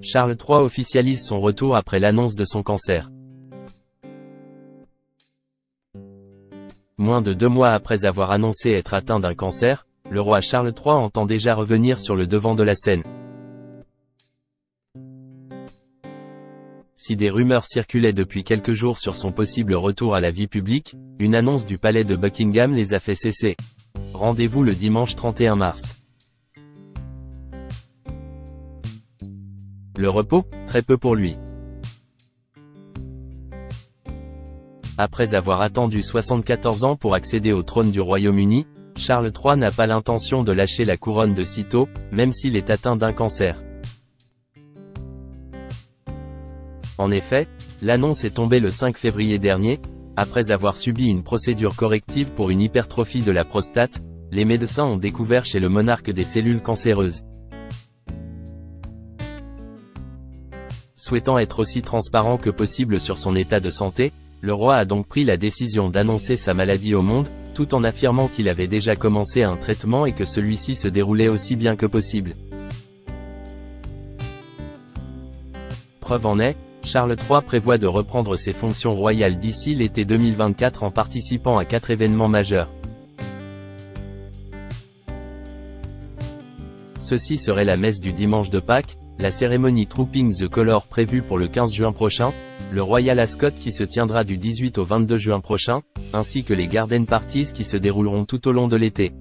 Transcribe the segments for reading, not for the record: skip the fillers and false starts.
Charles III officialise son retour après l'annonce de son cancer. Moins de 2 mois après avoir annoncé être atteint d'un cancer, le roi Charles III entend déjà revenir sur le devant de la scène. Si des rumeurs circulaient depuis quelques jours sur son possible retour à la vie publique, une annonce du palais de Buckingham les a fait cesser. Rendez-vous le dimanche 31 mars. Le repos, très peu pour lui. Après avoir attendu 74 ans pour accéder au trône du Royaume-Uni, Charles III n'a pas l'intention de lâcher la couronne de sitôt, même s'il est atteint d'un cancer. En effet, l'annonce est tombée le 5 février dernier, après avoir subi une procédure corrective pour une hypertrophie de la prostate. Les médecins ont découvert chez le monarque des cellules cancéreuses. Souhaitant être aussi transparent que possible sur son état de santé, le roi a donc pris la décision d'annoncer sa maladie au monde, tout en affirmant qu'il avait déjà commencé un traitement et que celui-ci se déroulait aussi bien que possible. Preuve en est, Charles III prévoit de reprendre ses fonctions royales d'ici l'été 2024 en participant à 4 événements majeurs. Ceci serait la messe du dimanche de Pâques, la cérémonie Trooping the Colour prévue pour le 15 juin prochain, le Royal Ascot qui se tiendra du 18 au 22 juin prochain, ainsi que les Garden Parties qui se dérouleront tout au long de l'été.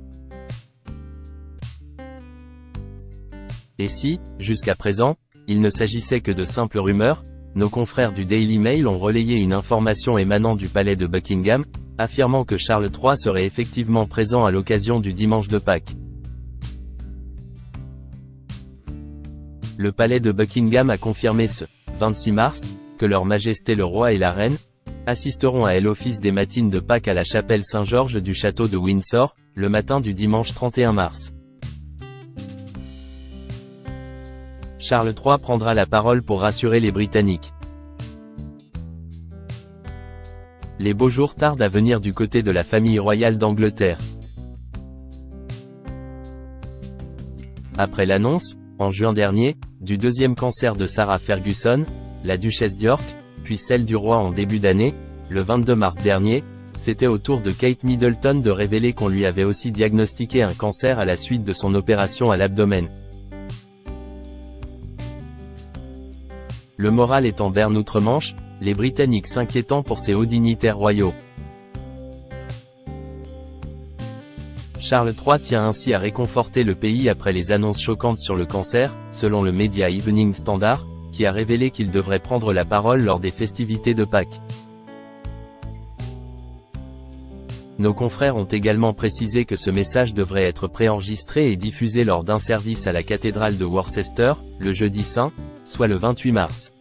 Et si, jusqu'à présent, il ne s'agissait que de simples rumeurs, nos confrères du Daily Mail ont relayé une information émanant du palais de Buckingham, affirmant que Charles III serait effectivement présent à l'occasion du dimanche de Pâques. Le palais de Buckingham a confirmé ce 26 mars, que Leur Majesté le Roi et la Reine assisteront à l'office des matines de Pâques à la chapelle Saint-Georges du château de Windsor, le matin du dimanche 31 mars. Charles III prendra la parole pour rassurer les Britanniques. Les beaux jours tardent à venir du côté de la famille royale d'Angleterre. Après l'annonce, en juin dernier, du deuxième cancer de Sarah Ferguson, la duchesse d'York, puis celle du roi en début d'année, le 22 mars dernier, c'était au tour de Kate Middleton de révéler qu'on lui avait aussi diagnostiqué un cancer à la suite de son opération à l'abdomen. Le moral est en berne outre-Manche, les Britanniques s'inquiétant pour ces hauts dignitaires royaux. Charles III tient ainsi à réconforter le pays après les annonces choquantes sur le cancer, selon le média Evening Standard, qui a révélé qu'il devrait prendre la parole lors des festivités de Pâques. Nos confrères ont également précisé que ce message devrait être préenregistré et diffusé lors d'un service à la cathédrale de Worcester, le jeudi saint, soit le 28 mars.